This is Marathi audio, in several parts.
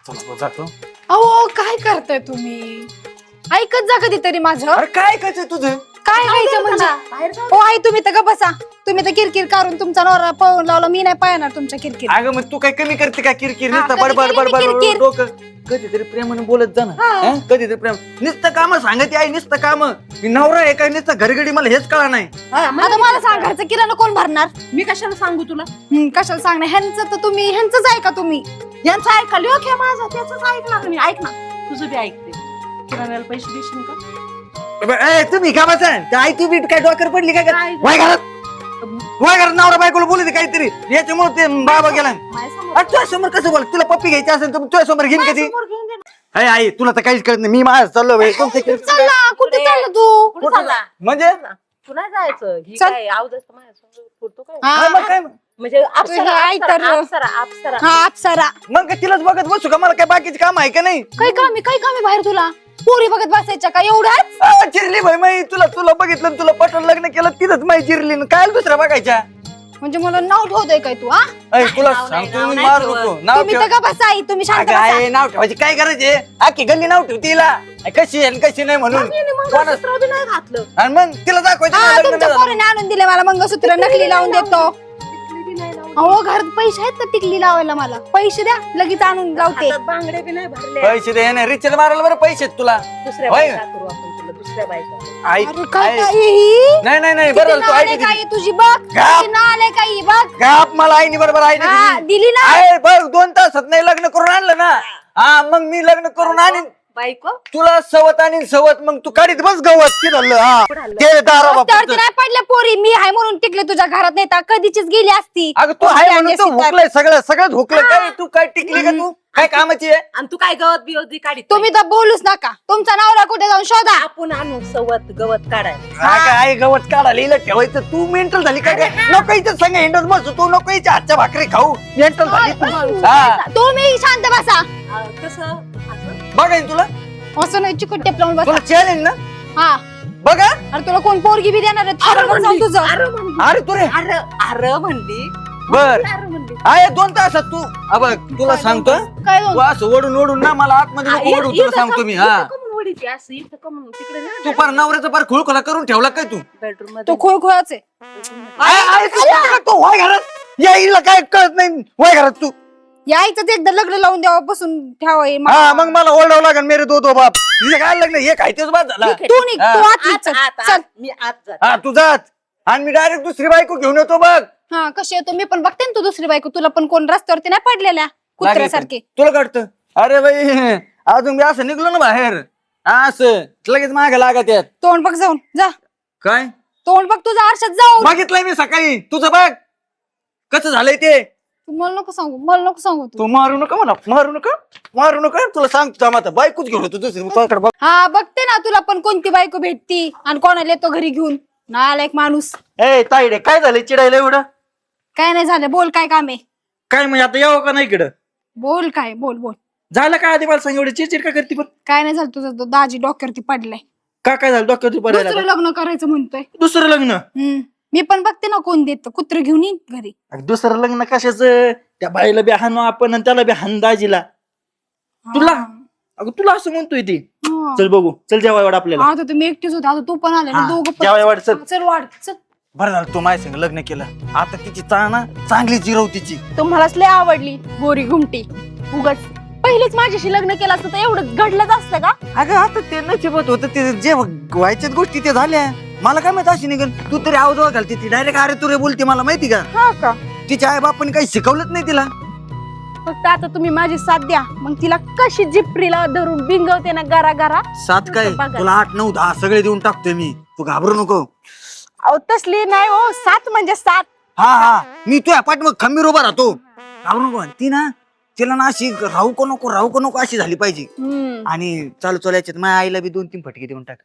चला जातो. अहो काय करताय तुम्ही? ऐकत जा कधीतरी माझं. अरे काय ऐकायचंय तुझं? काय ऐकायचं म्हणजे? हो आई तुम्ही तर गप्प बसा. तुम्ही तर किरकिर करून तुमचा नवरा पळून लावला. मी नाही पाहणार तुमच्या किरकिर. अगं मग तू काय कमी करते का किरकिर? हा, नुसतं कधी बडबड केली मी बडबड किरकिर? डोकं कधीतरी प्रेमाने बोलत जा ना. हं? कधीतरी प्रेम नुसतं काम सांगते आई, नुसतं काम. मी नवरा आहे काय नुसतं घरगडी मला हेच कळा नाही. आता मला सांग घरचं किराणा कोण भरणार? मी कशाला सांगू तुला? कशाला सांगणार? ह्यांचं तर तुम्ही ह्यांचंच ऐका तुम्ही. यांचं ऐका लोक हे माझा त्याच ऐकणार मी. ऐक ना तुझं बी ऐकते. किराण्याला पैसे देशील का? ए, तुम्ही का बसा? आई तू बी काय डोक्यावर पडली काय? काय? वाय घरात वाय घरात नवरा बायकोला बोलते काहीतरी. याच्यामुळे ते बाबा गेला. माझ्यासमोर- अरे तुझ्या समोर कसं बोल? तुला पप्पी घ्यायची असेल तर तुझ्या समोर घेईन कधी? माझ्यासमोर घेऊन दे ना. अरे आई तुला तर काहीच कळत नाही. मी माझं चाललो बाई. तुमचं किरकिर- चला कुठे चालला तू? कुठं चालला? म्हणजे तू नाही जायचं. ही चल. काय आवाज असतो माझ्यासमोर पुरतो काय? हा, हा, मग काय म्हणजे अप्सरा आई तर- अप्सरा अप्सरा हा अप्सरा. मग काय तिलाच बघत बसू का? मला काय बाकीचे काम आहे का नाही? काय काम आहे बाहेर तुला? पोरी बघत बसायच्या का एवढ्याच? चिरली भाई माई तुला बघितलं आणि तुला पटवून लग्न केलं तिथंच माई चिरली न काय दुसऱ्या बघायच्या. म्हणजे मला नाव ठेवतोय काय तू? हा ऐ, तुला नाव नाही, सांगतो नाव मी नाही मारू ठेवत. नको. नाव तुम्ही ठेव. तर का बसा आई तुम्ही शांत अगं, बसा. आई, नाव ठेवायची काय करायचे? आखी गल्ली नाव ठेवते तिला. कशी आहे आणि कशी नाही म्हणून. कोणास- मंगळसूत्र बी नाही घातलं. आणि मग तिला दाखवायचं हा ना लग्न तुमच्या झालं. पोरीने आणून दिले मला मंगळसूत्र नकली लावून देतो. टिकली बी नाही लावली. अहो घरात पैसे आहेत ना टिकली लावायला मला. पैसे द्या लगेच आणून लावते. हातात बांगड्या बी नाही भरल्या. पैसे दे ना रिचार्ज मारायला बरं पैसे आहेत तुला. दुसऱ्या होय. बायका करू आपण तुला दुसऱ्या बायका. आई अरे काय आई- काय ही? नाही नाही नाही किती बरं तू नाल आहे ऐक काय तुझी बघ. गाप. किती नाल आहे काय बघ. गाप मला आईनी बरोबर हा आई दिली ना. आहे बघ 2 तासात नाही लग्न करून आणलं ना. हा मग मी लग्न करून आणीन बायको तुला सवत आणि सवत. मग तू काढीत बस गवत की झालं. हा ते दारा रस्त्यावरती नाही पडल्या पोरी. मी आहे म्हणून टिकले तुझ्या घरात नाही तर कधीचीच गेली असती. अगं तू आहे म्हणून तू हुकलंय सगळं हुकलं काय? तू काय टिकली का? तू काय कामाची आहे? आणि तू काय गवत बिवत बी काढीत तुम्ही तर बोलूच नका. तुमचा नवरा कुठे जाऊन शोधा. नाही. आपण आणू सवत गवत काढायला. हा काय आई गवत काढायला हिला ठेवायचं? तू मेंटल झाली काय? नको इथं संग हिंडत बसू. तू नको हिच्या हातच्या भाकरी खाऊ. मेंटल झाली तू. हा तुम्ही शांत बसा. कसं असं? बघा तुला असं नाही चिकट टेप लावून बसा. तुला चॅलेंज ना हा बघा. अरे तुला कोण पोरगी बी देणार आहे? अरे थोडं पण जाऊन म्हणली, तुझं. अरे म्हणली, अरे तू रे अरे अरे म्हणली, बर अरे म्हणली. आहे 2 तासात तू. बघ तुला सांगतो काय तू दोन? असं ओढून ना मला आतमध्ये नको ओढू. तुला सांगतो मी. हा तिकडे तू पार नवऱ्याचा पार खुळखुळा करून ठेवला काय तू? बेडरूम मध्ये तो खोळखोळाच आहे. तू वाय घरात या हिला काय कळत नाही. वाय घरात तू. यायचं एकदा लग्न लावून द्यावं बसून ठेवाय. हा मग मला ओरडावं लागेल मेरे दो बाप. तिथे काय लग्न हे काय तेच बाद झाला. तू निघ हा. तू आत निघ, चल. चल मी आत जाते. हा तू जात आणि मी डायरेक्ट दुसरी बायको घेऊन येतो बघ. हा कशी येतो मी पण बघते ना तू दुसरी बायको. तुला पण कोण रस्त्यावरती नाही पडलेल्या कुत्र्यासारखे. तुला कळतं? अरे बाई अजून मी असं निघलो ना बाहेर असं लगेच मागे लागत यात. तोंड बघ जाऊन जा. काय तोंड बघ तुझा आरशात जाऊन. बघितलंय मी सकाळी. तुझं बघ कसं झालंय ते. तू मला नको सांगू तू. तू मारू नका मला. मारू नका तुला सांगतो थांब आता. बायकोच घेऊन येतो दुसरी. तुझ्याकडे बघ. हा बघते ना तुला पण कोणती बायको भेटती आणि कोणाला येतो घरी घेऊन. नालायक माणूस. ए ताईडे काय झालंय चिडायला एवढं? काय नाही झालं. बोल काय काम आहे? काय म्हणजे आता यावं का नाही इकडं? बोल काय बोल. झालं काय आधी मला सांग. एवढी चिडचिड का करते पण? काय नाही झालं तुझं तो दाजी डोक्यावरती पडलाय. काय झालं डॉक्टर पडायला? दुसरं लग्न करायचं म्हणतोय. दुसरं लग्न? मी पण बघते ना कोण देत. कुत्र घेऊन येईन घरी. अगं, दुसरं लग्न कशाचं? त्या बाईला बी हाणू आपण आणि त्याला बी हाण दाजीला. तुला? अगं तुला असं म्हणतोय ती. हा. चल बघू. चल जेवाय वाढ आपल्याला. आता तुम्ही एकटीच होते. आता तू पण आले ना हा, दोघं जेवाय वाढ चल. पण. चल वाढ चल. बरं झालं तू माझ्या संग लग्न केलं. आता तिची चाळणा चांगली जिरव तिची. तुम्हालाच लय आवडली गोरी घुमटी. उगाच पहिलेच माझ्याशी लग्न केलं असतं तर एवढं घडलंच असतं का? अगं आता ते नशिबात होतं. ते जे व्हायच्याच गोष्टी ते झाल्या. मला काय माहित अशी निघन. तू तरी आवाज घालते ती डायरेक्ट अरे तुरे बोलते. मला माहिती का? हा का? तिच्या आई बापाने काही शिकवलंच नाही तिला. फक्त आता तुम्ही माझी साथ द्या. मग तिला कशी जिपरीला धरून बिंगवते ना गरा गरा. 7 काय बघा. तुला 8 9 10 सगळे देऊन टाकतोय मी. तू घाबरू नको. अहो तसली नाही हो. 7 म्हणजे 7. हा मी तुझ्या पाठीमाग खंबीर उभा राहतो. घाबरू नको. ती ना तिला ना अशी राहू को नको अशी झाली पाहिजे. आणि चालू याच्यात माझ्या आईला बी 2-3 फटके देऊन टाक.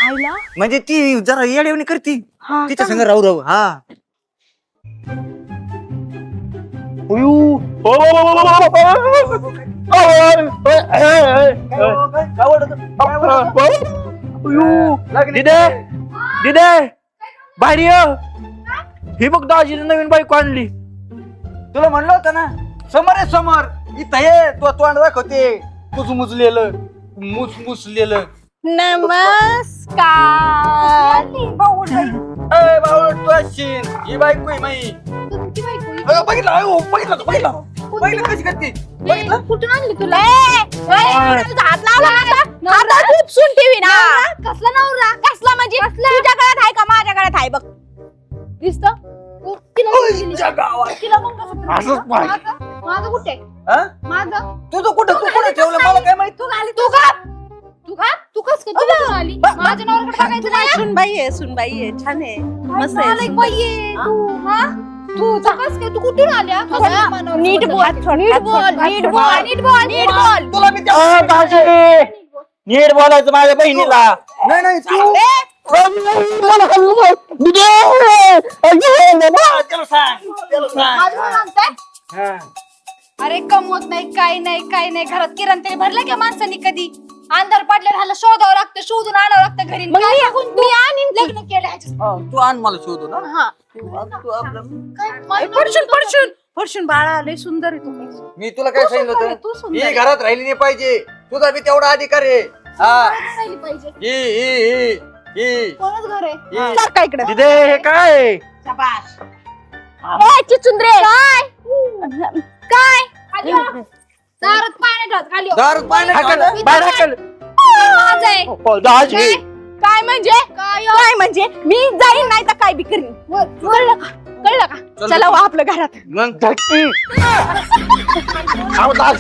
आईला म्हणजे ती जरा येड्यावणी करती. हा तिच्या का? संग राहू. हा दिदे बाहेर ये. ही बघ दाजीने नवीन बाईक आणली. तुला म्हणलं होतं ना समोर आहे समोर. इथं ये तो तोंड दाखवते मुजलेलं मुसलेलं. नमस्कार अय बाबा तू अशीन ही बायको आहे माई. बघितलं अयो, बघितलं कशी करते बघितलं. कुठून आणली तुला हात लावला उपसून ठेवी ना. कसला नवरा कसला म्हणजे तुझ्या गळ्यात आहे का माझ्या गळ्यात आहे बघ दिसत असंच पाहिजे. माझं कुठे हा? माझं तुझं कुठं तू कुठं ठेवलं मला काय माहित. तू घाली तू का तू कस काय तू कुठून आली माझ्या नवऱ्याकडे बघायचं नाही. सुनबाई आहे छान आहे मस्त आहे नालायक बाई आहे तू हा तू कस काय तू कुठून आल्या नीट बोल नीट बोल नीट बोल नीट बोल नीट बोल तुला मी नीट बोलायचं माझ्या बहिणीला. नाही तू त्याला सांग. माझं म्हणताय? अरे कमवत नाही काय नाही घरात किराण तरी भरलं का माणसांनी कधी अंधार पडले राहिलं शोधावं लागतं शोधून आणावं लागतं घरी काय सांगून तू लग्न केलं ह्याच्यात. तू आण मला शोधू ना. हा फडशून बाळा लय सुंदर आहे तुम्ही. मी तुला काय सांगितलं तू होतं सुंदर ही आहे. घरात राहिली नाही पाहिजे. तुझा बी तेवढा अधिकार आहे. हा राहिली पाहिजे ही कोणच घर आहे ही. सर काय इकडे दिदे हे काय शाबास. चिचुंद्रे काय खाली वा. दारात पाणी ठेवत खाली वा. दारू पाणी हाकल, टाकलं. बाहेर हाकल. माझं आहे. दाजी काय? काय म्हणजे काय म्हणजे मी जाईन नाही तर काय बी करीन कळलं का चल. चला वा आपल्या घरात मग धक्की. आहो, दाज.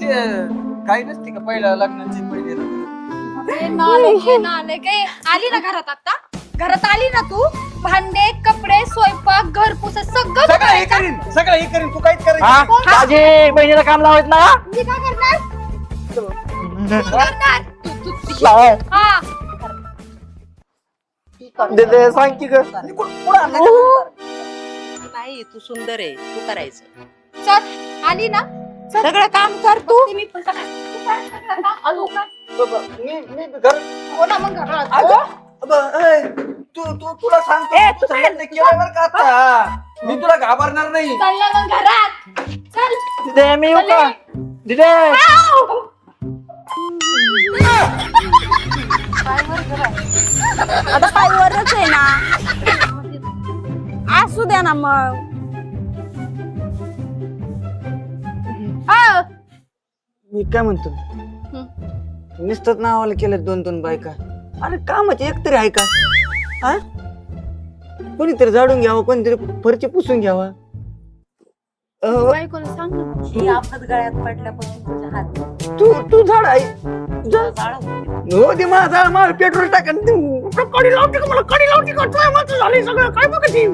ते काही नसते का पहिल्या लग्नाची पहिले आली ना घरात आता घरात आली ना तू भांडे कपडे स्वयंपाक घर पुस सगळं सगळं हे करायचं. करीन सगळं हे करीन तू काहीच हा? करायचं दाजी बहिणीला काम लावायचं ना. मी काय करणार करणार हा दिदे सांग की ग. नाही तू सुंदर आहे तू करायचं चल आली ना सगळं काम कर तू. मी पण सगळं- तू काय सगळं काम? अगं, काय? मी घर हो ना मग घरात. अगं, तुला सांगतो तू सांगितलं केलं बरं का आता. मी तुला घाबरणार नाही. चल ना मग घरात चल दिदे मी येऊ का दिदे. आता पायवरच आहे ना असू द्या ना मग. मी काय म्हणतो नुसतंच नावाला केलं 2-2 बायका. अरे कामाची एक तरी आहे का. हा कोणीतरी झाडून घ्यावं कोणीतरी फरची पुसून घ्यावा. बायकोला सांग ना. ही आपत गळ्यात पडल्यापासून तुझ्या हात तू झाड आहे जाळ होते. हो ते माझा मला पेट्रोल टाकन कडी लावते का मला कडी लावते का तुझ्या माझं झालंय सगळं काय बघते.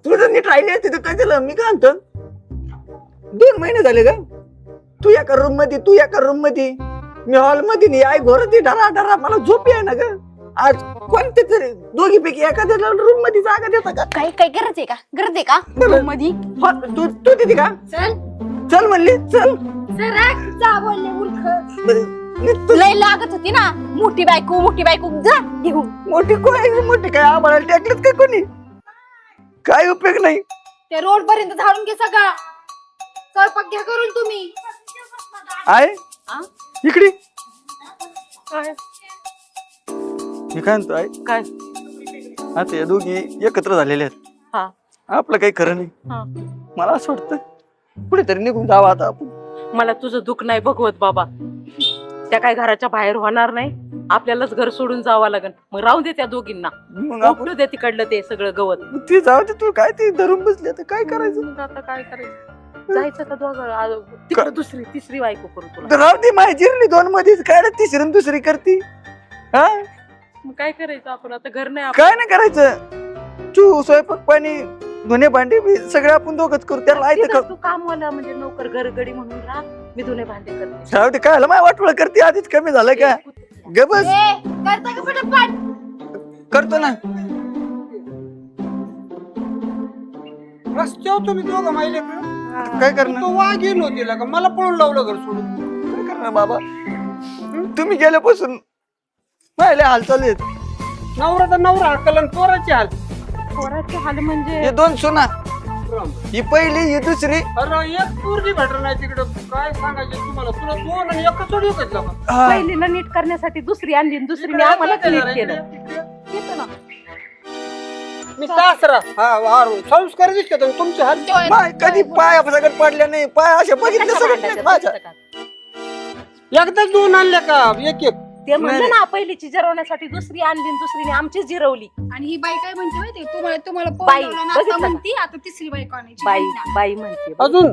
तुझं नीट राहिले तिथं काय झालं मी काय म्हणतो 2 महिने झाले का तू एका रूम मध्ये तू एका रूम मध्ये मी हॉल मध्ये नाही आई घोरती ढरा मला झोप आहे ना ग. आज कोणते तरी दोघीपैकी एखाद्या रूम मध्ये जागा देता का. काय काय गरज आहे का बरं. मध्ये तू तिथे का चल चल म्हणली चल. जा बोलले मूर्ख बरं, लय लागत होती ना मोठी बायको जा घेऊन मोठी कोण मोठी काय आम्हाला टाकलेत काय कोणी काय उपयोग नाही. त्या रोड पर्यंत झाडून घे सगळा स्वयंपाक घ्या करून तुम्ही आहे इकडे मी काय म्हणतो आहे काय आता या दोघी एकत्र झालेल्या आहेत. हा आपलं काही खरं नाही. हा मला असं वाटतं कुठेतरी निघून जावं आता आपण. मला तुझं दुःख नाही बघवत बाबा. त्या काय घराच्या बाहेर होणार नाही आपल्यालाच घर सोडून जावं लागेल. मग राहू दे त्या दोघींना मग आपण उपटू दे तिकडलं ते सगळं गवत. ते जाऊ दे तू काय ते धरून बसले आता काय करायचं. मग आता काय करायचं जायचं का दोघं तिकडं दुसरी तिसरी बायको करू तुला. तर राहू दे माझी जिरली 2 मध्येच काय रे तिसरी आणि दुसरी करती. हा मग काय करायचं आपण आता घर नाही काय नाही करायचं तू स्वयंपाक पाणी धुणे भांडी सगळं आपण दोघच करू त्याला तिथं आयतं तू कामवाला म्हणजे नोकर घरगडी म्हणून राहा मी धुणे भांडे करते. राहू दे काय माय वाटवळ करते आधीच कमी झालं का ग बस करता का पटापट करतो ना. रस्त्यावर तुम्ही दोघं माहिले काय करणार तो वाघ येईल होती का मला पळून लावलं घर सोडून. काय करणार बाबा तुम्ही गेल्यापासून पाहिले हाल चालू आहेत. नवरा तर नवरा हाकल आणि पोराची हाल. पोराचे हाल म्हणजे हे दोन सुना, ही पहिली ही दुसरी. अरे एक पोरगी भेटणार नाही तिकडं. काय सांगायचं तुम्हाला? तुला दोन आणि एकच सोड एकच लावा. हा. पहिलीला नीट करण्यासाठी दुसरी आणली आणि दुसरीने आम्हाला नीट केलं. येतं ना. मी सासरा हा संस्कार दिसतात तुमचे हाल. पाय कधी पाय सगळं पडल्या नाही, पाय असे बघितले कशा सगळं भांडायचं माझ्या. पुस्तकात? एकदाच दोन आणल्या का? एक एक ते म्हणलं ना पहिलीची जिरवण्यासाठी दुसरी आणली आणि दुसरीने आमची जिरवली. आणि ही बाई काय म्हणते माहितीये तुम्हाला बाई, पोरं लावलं ना, बघितलं आता का? म्हणती आता तिसरी बाई आणायची. बाई बाई म्हणते. अजून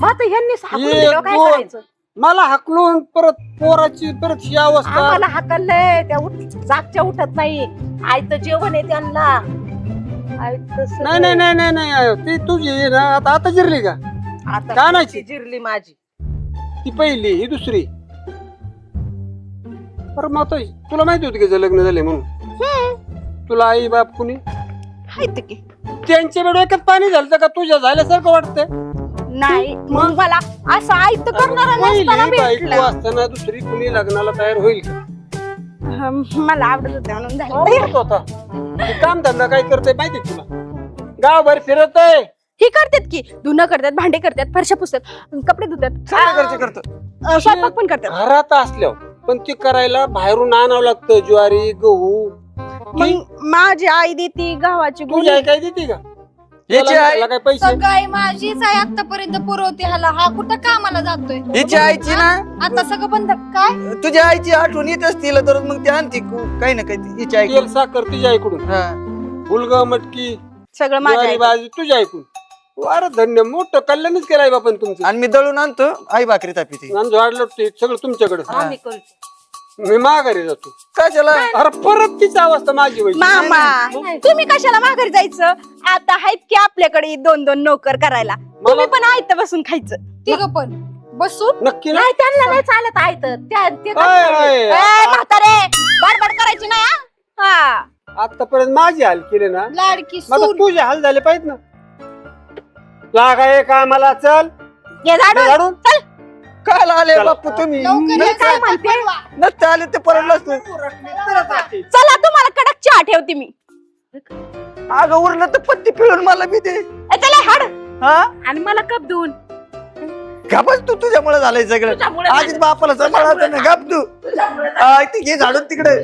मग आता ह्यांनी हाकलून एक, दिल्यावर काय दोन. करायचं? मला हाकलून परत पोराची परत ही अवस्था. आम्हाला हाकललंय त्या जागच्या उठत नाही. आयतं जेवण आहे त्यांना. आयतं सगळं. नाही नाही नाही नाही नाही ती तुझी आहे ना. आता जिरली का? आता का नाही? जिरली माझी. ती पहिली ही दुसरी. अरे मग आता तुला माहिती होती का लग्न झाले म्हणून? तुला आई बाप कुणी? हायत की त्यांच्या डोक्यात पाणी झालं का तुझ्या झाल्यासारखं वाटतंय? नाही मग मला असं आयत करणार पहिली बायको असताना दुसरी कुणी लग्नाला तयार होईल का? मला आवडत होते म्हणून झालं. आवडत होता. हे काम धंदा काय करते माहिती तुला? गावभर फिरत आहे. ही करतात की धुणं करतात, भांडे करतात, फरशा पुसतात, कपडे धुतात, सगळं घरचे करतो. स्वयंपाक पण करतात. घरात असल्यावर पण ते करायला बाहेरून आणावं लागतं. ज्वारी गहू. मग माझी आई देते गव्हाची तुझी आई काय देते का? याची आई त्याला काय पैसे? सगळी माझीच आहे आतापर्यंत पुरवते ह्याला. हा कुठं कामाला जातोय? हिची आईची ना, आता सगळं बंद काय? तुझ्या आईची आठवण येत असतील तर मग ती आणते काही ना काही हिची आई. तेल साखर तुझ्या आईकडून. हा. फुलग मटकी सगळं माझ्या ज्वारी आई. बाजरी तुझ्या ऐकून. अरे धन्य मोठं कल्याणच केलाय बापन तुमचं. आणि मी दळून आणतो, आई भाकरी तापीते. आणि झाडलं ते सगळं तुमच्याकडे. आम्ही करतो. मी माघारी जातो. काय चला अरे परत तिची अवस्था माझी व्हायची. मामा तुम्ही कशाला माघारी जायचं? आता आहेत की आपल्याकडे 2-2 नोकर करायला. तुम्ही पण आयत बसून खायचं. तिघ पण बसून. नक्की ना? नाही त्यांना नाही चालत आयतं. ते काय आहे? म्हातारे बडबड करायची नाही हा. आतापर्यंत माझी हाल केले ना, लाडकी मग सून. तुझे हाल झाले पाहिजेत ना. लागाय कामाला चल ये झाडून. झाडून. चल काय आले चला. बाप्पू तुम्ही? लवकर ये, काय चल, म्हणते? बनवा. नसते आले ते परत नसते. चला तुम्हाला कडक चहा ठेवते मी. अगं उरलं तर पत्ती पिळून मला बी दे. चला हाड. हा आणि मला कप देऊन घाबच तू, तुझ्यामुळे झालंय सगळं. तुझ्यामुळे आधीच बापाला सांभाळायचं ना. घाब तू. ते घे झाडून तिकडे.